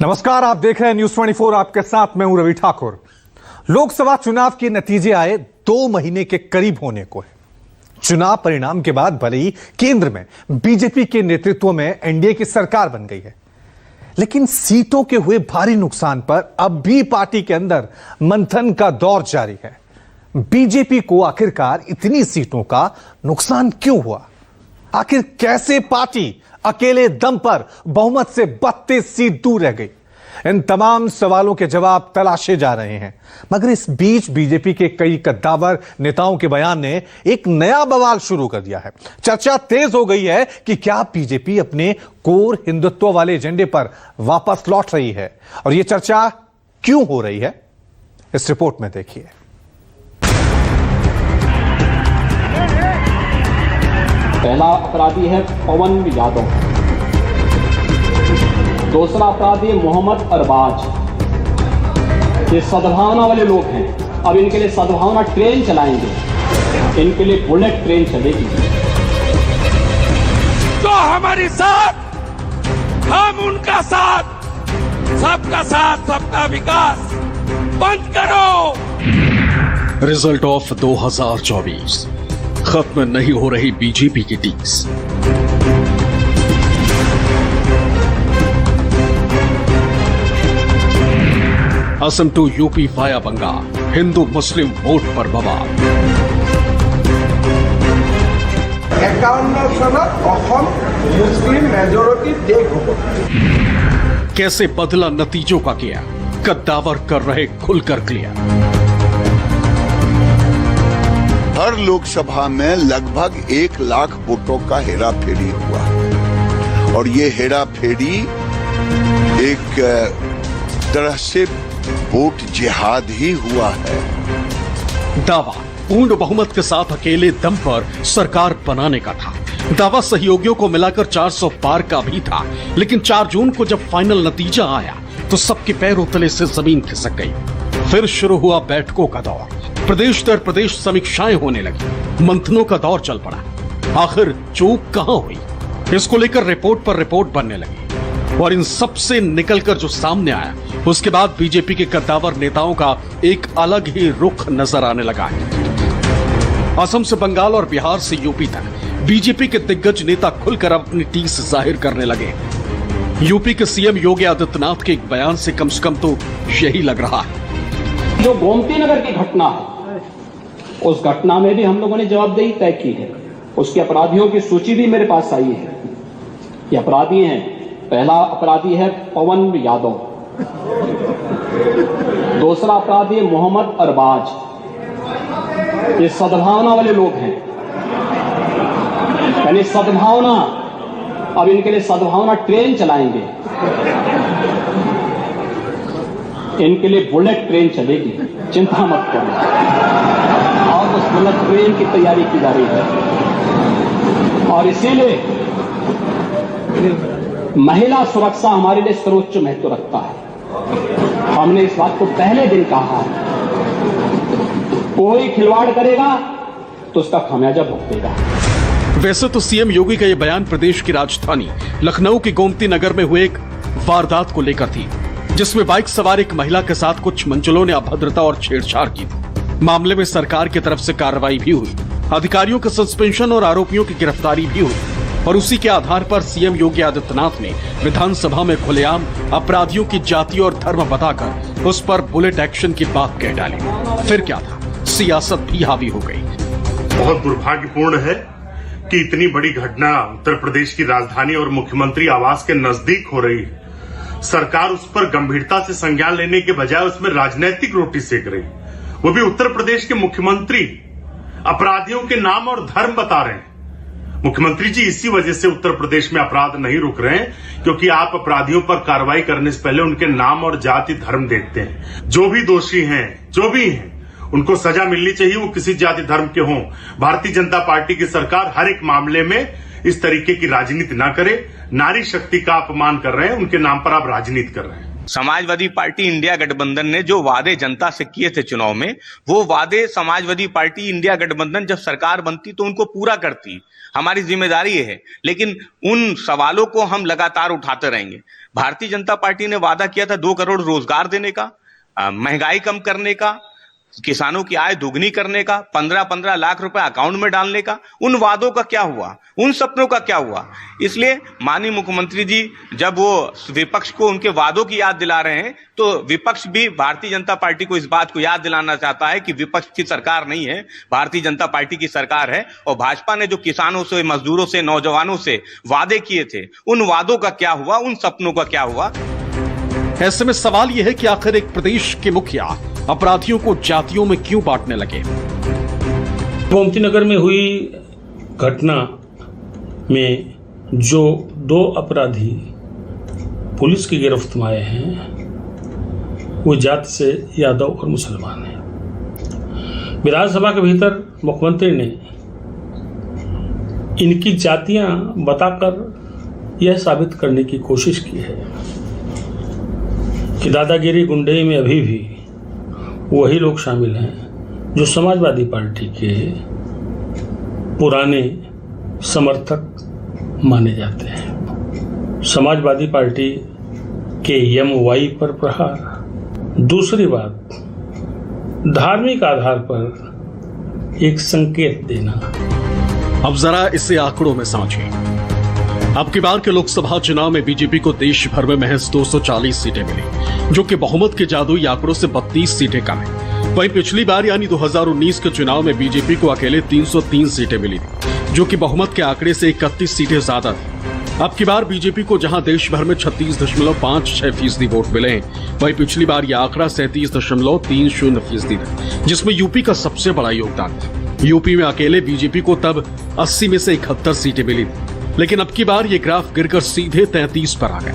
नमस्कार, आप देख रहे हैं न्यूज 24। आपके साथ मैं हूं रवि ठाकुर। लोकसभा चुनाव के नतीजे आए 2 महीने के करीब होने को है। चुनाव परिणाम के बाद भले ही केंद्र में बीजेपी के नेतृत्व में एनडीए की सरकार बन गई है, लेकिन सीटों के हुए भारी नुकसान पर अब भी पार्टी के अंदर मंथन का दौर जारी है। बीजेपी को आखिरकार इतनी सीटों का नुकसान क्यों हुआ? आखिर कैसे पार्टी अकेले दम पर बहुमत से 32 सीट दूर रह गई? इन तमाम सवालों के जवाब तलाशे जा रहे हैं, मगर इस बीच बीजेपी के कई कद्दावर नेताओं के बयान ने एक नया बवाल शुरू कर दिया है। चर्चा तेज हो गई है कि क्या बीजेपी अपने कोर हिंदुत्व वाले एजेंडे पर वापस लौट रही है, और यह चर्चा क्यों हो रही है, इस रिपोर्ट में देखिए। पहला अपराधी है पवन यादव, दूसरा अपराधी है मोहम्मद अरबाज। ये सद्भावना वाले लोग हैं। अब इनके लिए सद्भावना ट्रेन चलाएंगे, इनके लिए बुलेट ट्रेन चलेगी। तो हमारी साथ, हम उनका साथ, सबका साथ सबका विकास। बंद करो। रिजल्ट ऑफ 2024, खत्म नहीं हो रही बीजेपी की टीस। Assam to UP via Bengal, Hindu Muslim vote पर बवाल। 51 सनत असम मुस्लिम मेजोरिटी देश होगा। कैसे बदला नतीजों का किया, कद्दावर कर रहे खुलकर क्लियर। हर लोकसभा में लगभग 1 लाख वोटों का हेराफेरी हुआ, और ये हेराफेरी एक तरह से वोट जिहाद ही हुआ है। दावा पूर्ण बहुमत के साथ अकेले दम पर सरकार बनाने का था। दावा सहयोगियों को मिलाकर 400 पार का भी था, लेकिन 4 जून को जब फाइनल नतीजा आया तो सबके पैरों तले से जमीन खिसक गई। फिर शुरू हुआ बैठकों का दौर, प्रदेश दर प्रदेश समीक्षाएं होने लगी, मंथनों का दौर चल पड़ा। आखिर चूक कहां हुई, इसको लेकर रिपोर्ट पर रिपोर्ट बनने लगी, और इन सब से निकलकर जो सामने आया, उसके बाद बीजेपी के कद्दावर नेताओं का एक अलग ही रुख नजर आने लगा है। असम से बंगाल और बिहार से यूपी तक बीजेपी के दिग्गज नेता खुलकर अपनी टीस जाहिर करने लगे। यूपी के सीएम योगी आदित्यनाथ के एक बयान से कम तो यही लग रहा है। जो गोमती नगर की घटना है, उस घटना में भी हम लोगों ने जवाबदेही तय की है। उसके अपराधियों की सूची भी मेरे पास आई है। ये अपराधी हैं। पहला अपराधी है पवन यादव, दूसरा अपराधी है मोहम्मद अरबाज। ये सद्भावना वाले लोग हैं, यानी सद्भावना। अब इनके लिए सद्भावना ट्रेन चलाएंगे, इनके लिए बुलेट ट्रेन चलेगी, चिंता मत करो। और उस बुलेट ट्रेन की तैयारी की जा रही है, और इसीलिए महिला सुरक्षा हमारे लिए सर्वोच्च महत्व रखता है। हमने इस बात को पहले दिन कहा है, कोई खिलवाड़ करेगा तो उसका खामियाजा भुगतेगा। वैसे तो सीएम योगी का यह बयान प्रदेश की राजधानी लखनऊ के गोमती नगर में हुए एक वारदात को लेकर थी, जिसमें बाइक सवार एक महिला के साथ कुछ मंचलों ने अभद्रता और छेड़छाड़ की। मामले में सरकार की तरफ से कार्रवाई भी हुई, अधिकारियों के सस्पेंशन और आरोपियों की गिरफ्तारी भी हुई, और उसी के आधार पर सीएम योगी आदित्यनाथ ने विधानसभा में खुलेआम अपराधियों की जाति और धर्म बताकर उस पर बुलेट एक्शन की बात कह डाली। फिर क्या था, सियासत भी हावी हो गई। बहुत दुर्भाग्यपूर्ण है कि इतनी बड़ी घटना उत्तर प्रदेश की राजधानी और मुख्यमंत्री आवास के नजदीक हो रही है। सरकार उस पर गंभीरता से संज्ञान लेने के बजाय उसमें राजनीतिक रोटी सेक रही, वो भी उत्तर प्रदेश के मुख्यमंत्री अपराधियों के नाम और धर्म बता रहे हैं। मुख्यमंत्री जी, इसी वजह से उत्तर प्रदेश में अपराध नहीं रुक रहे हैं, क्योंकि आप अपराधियों पर कार्रवाई करने से पहले उनके नाम और जाति धर्म देखते हैं। जो भी दोषी हैं, जो भी हैं, उनको सजा मिलनी चाहिए, वो किसी जाति धर्म के हों। भारतीय जनता पार्टी की सरकार हर एक मामले में इस तरीके की राजनीति ना करे। नारी शक्ति का अपमान कर रहे हैं, उनके नाम पर आप राजनीति कर रहे हैं। समाजवादी पार्टी इंडिया गठबंधन ने जो वादे जनता से किए थे चुनाव में, वो वादे समाजवादी पार्टी इंडिया गठबंधन जब सरकार बनती तो उनको पूरा करती। हमारी जिम्मेदारी है, लेकिन उन सवालों को हम लगातार उठाते रहेंगे। भारतीय जनता पार्टी ने वादा किया था 2 करोड़ रोजगार देने का, महंगाई कम करने का, किसानों की आय दुगनी करने का, 15-15 लाख रुपए अकाउंट में डालने का। उन वादों का क्या हुआ? उन सपनों का क्या हुआ? इसलिए माननीय मुख्यमंत्री जी जब वो विपक्ष को उनके वादों की याद दिला रहे हैं, तो विपक्ष भी भारतीय जनता पार्टी को इस बात को याद दिलाना चाहता है कि विपक्ष की सरकार नहीं है, भारतीय जनता पार्टी की सरकार है। और भाजपा ने जो किसानों से, मजदूरों से, नौजवानों से वादे किए थे, उन वादों का क्या हुआ? उन सपनों का क्या हुआ? ऐसे में सवाल यह है कि आखिर एक प्रदेश के मुखिया अपराधियों को जातियों में क्यों बांटने लगे? गोमती नगर में हुई घटना में जो 2 अपराधी पुलिस की गिरफ्त में आए हैं, वो जाति से यादव और मुसलमान हैं। विधानसभा के भीतर मुख्यमंत्री ने इनकी जातियां बताकर यह साबित करने की कोशिश की है कि दादागिरी गुंडई में अभी भी वही लोग शामिल हैं जो समाजवादी पार्टी के पुराने समर्थक माने जाते हैं। समाजवादी पार्टी के एमवाई पर प्रहार। दूसरी बात, धार्मिक आधार पर एक संकेत देना। अब जरा इसे आंकड़ों में समझिए। अब की बार के लोकसभा चुनाव में बीजेपी को देश भर में महज 240 सीटें मिली, जो कि बहुमत के जादुई आंकड़ों से 32 सीटें कम है। वहीं पिछली बार यानी 2019 के चुनाव में बीजेपी को अकेले 303 सीटें मिली थी, जो कि बहुमत के आंकड़े से 31 सीटें ज्यादा थी। अब की बार बीजेपी को जहां देश भर में 36.56% वोट मिले, वहीं पिछली बार यह आंकड़ा 37.30% था, जिसमें यूपी का सबसे बड़ा योगदान था। यूपी में अकेले बीजेपी को तब 80 में से 71 सीटें मिली थी, लेकिन अब की बार ये ग्राफ गिरकर सीधे 33 पर आ गया,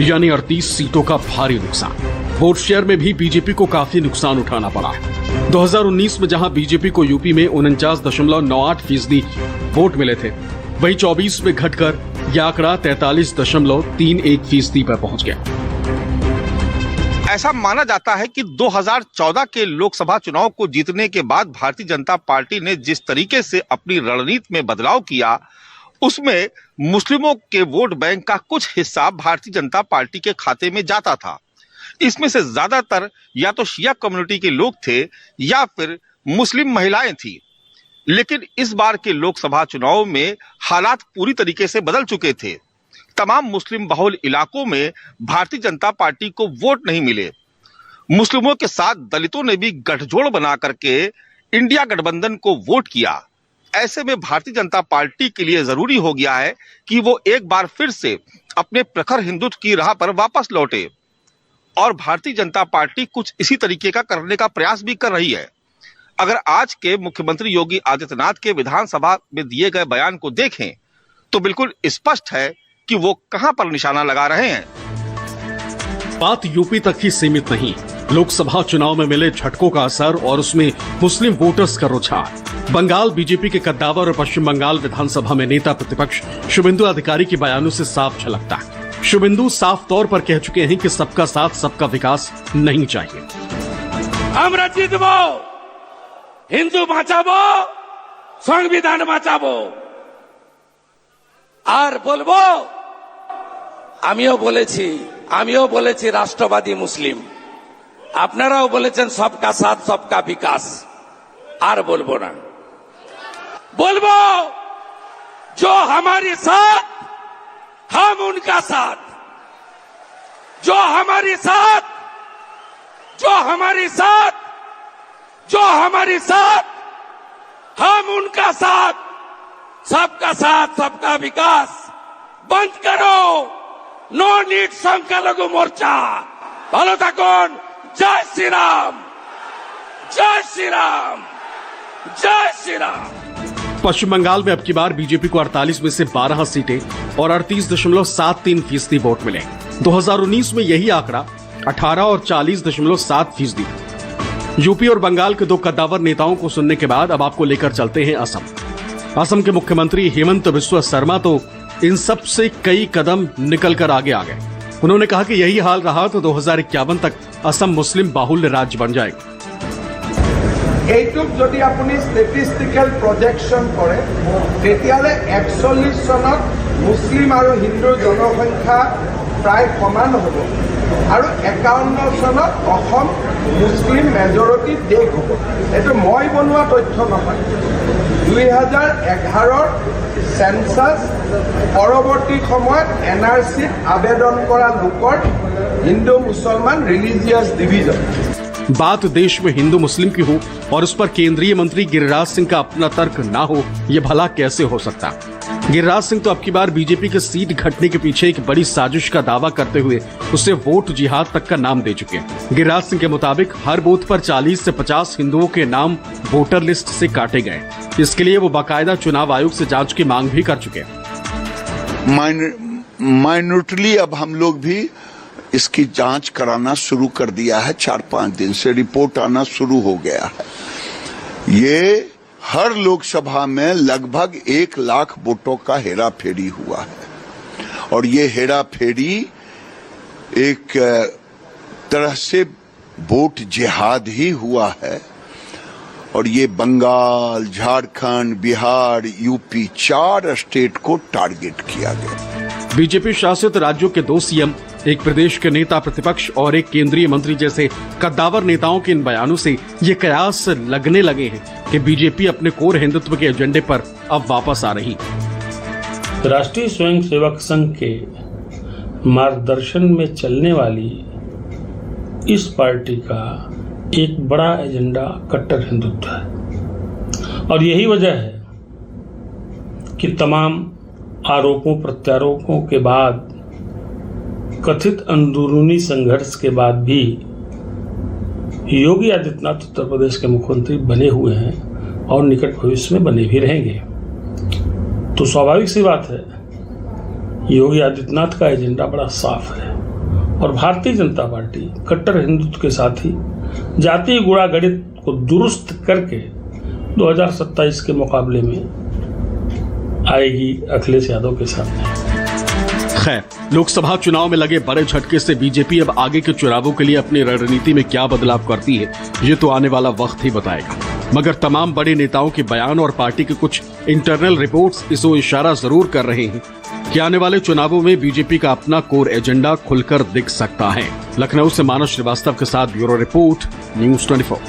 यानी 38 सीटों का भारी नुकसान। वोट शेयर में भी बीजेपी को काफी नुकसान उठाना पड़ा है। 2019 में जहां बीजेपी को यूपी में 49.98% वोट मिले थे, वहीं 24 में घटकर यह आंकड़ा 43.31% पर पहुंच गया। ऐसा माना जाता है कि 2014 के लोकसभा चुनाव को जीतने के बाद भारतीय जनता पार्टी ने जिस तरीके से अपनी रणनीति में बदलाव किया, उसमें मुस्लिमों के वोट बैंक का कुछ हिस्सा भारतीय जनता पार्टी के खाते में जाता था। इसमें से ज्यादातर या तो शिया कम्युनिटी के लोग थे या फिर मुस्लिम महिलाएं थी। लेकिन इस बार के लोकसभा चुनाव में हालात पूरी तरीके से बदल चुके थे। तमाम मुस्लिम बहुल इलाकों में भारतीय जनता पार्टी को वोट नहीं मिले। मुस्लिमों के साथ दलितों ने भी गठजोड़ बना करके इंडिया गठबंधन को वोट किया। ऐसे में भारतीय जनता पार्टी के लिए जरूरी हो गया है कि वो एक बार फिर से अपने प्रखर हिंदुत्व की राह पर वापस लौटे, और भारतीय जनता पार्टी कुछ इसी तरीके का करने का प्रयास भी कर रही है। अगर आज के मुख्यमंत्री योगी आदित्यनाथ के विधानसभा में दिए गए बयान को देखें तो बिल्कुल स्पष्ट है कि वो कहां पर निशाना लगा रहे हैं। बात यूपी तक ही सीमित नहीं, लोकसभा चुनाव में मिले झटकों का असर और उसमें मुस्लिम वोटर्स का रुझान बंगाल बीजेपी के कद्दावर और पश्चिम बंगाल विधानसभा में नेता प्रतिपक्ष शुभेंदु अधिकारी के बयानों से साफ झलकता है। शुभेंदु साफ तौर पर कह चुके हैं कि सबका साथ सबका विकास नहीं चाहिए। আমরা জিতব, হিন্দু বাঁচাবো, সংবিধান বাঁচাবো। আর বলবো, আমিও বলেছি রাষ্ট্রবাদী মুসলিম, আপনারাও বলেছেন सबका साथ सबका विकास। আর বলবো না, बोलबो जो हमारे साथ हम उनका साथ, जो हमारे साथ हम उनका साथ, सबका साथ सबका विकास। बंद करो नो नीड संख्यालघु मोर्चा। ভালো থাকুন। जय श्री राम, जय श्री राम, जय श्री राम। पश्चिम बंगाल में अब की बार बीजेपी को 48 में से 12 सीटें और 38.73% वोट मिले। 2019 में यही आंकड़ा 18 और 40.7% था। यूपी और बंगाल के 2 कद्दावर नेताओं को सुनने के बाद अब आपको लेकर चलते हैं असम। असम के मुख्यमंत्री हेमंत बिस्वा शर्मा तो इन सब से कई कदम निकलकर आगे आ गए। उन्होंने कहा कि यही हाल रहा तो 2051 तक असम मुस्लिम बाहुल्य राज्य बन जाएगा। এইটোক যদি আপুনি ষ্টেটিষ্টিকেল প্ৰজেকশ্যন কৰে তেতিয়াহ'লে 41 চনত মুছলিম আৰু হিন্দুৰ জনসংখ্যা প্ৰায় সমান হ'ব আৰু 51 চনত অসম মুছলিম মেজৰিটি দেশ হ'ব। এইটো মই বনোৱা তথ্য নহয়। 2011ৰ চেন্সাছ পৰৱৰ্তী সময়ত NRCত আবেদন কৰা লোকৰ হিন্দু মুছলমান ৰিলিজিয়াছ ডিভিজন। बात देश में हिंदू मुस्लिम की हो और उस पर केंद्रीय मंत्री गिरिराज सिंह का अपना तर्क ना हो, ये भला कैसे हो सकता? गिरिराज सिंह तो अब की बार बीजेपी के सीट घटने के पीछे एक बड़ी साजिश का दावा करते हुए उसे वोट जिहाद तक का नाम दे चुके हैं। गिरिराज सिंह के मुताबिक हर बूथ पर 40 से 50 हिंदुओं के नाम वोटर लिस्ट से काटे गए। इसके लिए वो बाकायदा चुनाव आयोग से जांच की मांग भी कर चुके हैं। माइनॉरिटी अब हम लोग भी इसकी जांच कराना शुरू कर दिया है। 4-5 दिन से रिपोर्ट आना शुरू हो गया है। ये हर लोकसभा में लगभग 1 लाख वोटों का हेरा फेरी हुआ है और ये हेरा फेरी एक तरह से वोट जिहाद ही हुआ है और ये बंगाल, झारखंड, बिहार, यूपी 4 स्टेट को टारगेट किया गया। बीजेपी शासित राज्यों के 2 सीएम, एक प्रदेश के नेता प्रतिपक्ष और एक केंद्रीय मंत्री जैसे कद्दावर नेताओं के इन बयानों से ये कयास लगने लगे हैं कि बीजेपी अपने कोर हिंदुत्व के एजेंडे पर अब वापस आ रही। राष्ट्रीय स्वयंसेवक संघ के मार्गदर्शन में चलने वाली इस पार्टी का एक बड़ा एजेंडा कट्टर हिंदुत्व है और यही वजह है कि तमाम आरोपों प्रत्यारोपों के बाद, कथित अंदरूनी संघर्ष के बाद भी योगी आदित्यनाथ उत्तर प्रदेश के मुख्यमंत्री बने हुए हैं और निकट भविष्य में बने भी रहेंगे। तो स्वाभाविक सी बात है, योगी आदित्यनाथ का एजेंडा बड़ा साफ है और भारतीय जनता पार्टी कट्टर हिंदुत्व के साथ ही जातीय गुणागणित को दुरुस्त करके 2027 के मुकाबले में आएगी अखिलेश यादव के सामने। खैर, लोकसभा चुनाव में लगे बड़े झटके से बीजेपी अब आगे के चुनावों के लिए अपनी रणनीति में क्या बदलाव करती है, ये तो आने वाला वक्त ही बताएगा। मगर तमाम बड़े नेताओं के बयान और पार्टी के कुछ इंटरनल रिपोर्ट्स इस ओर इशारा जरूर कर रहे हैं कि आने वाले चुनावों में बीजेपी का अपना कोर एजेंडा खुलकर दिख सकता है। लखनऊ से मानस श्रीवास्तव के साथ ब्यूरो रिपोर्ट, न्यूज़ 24।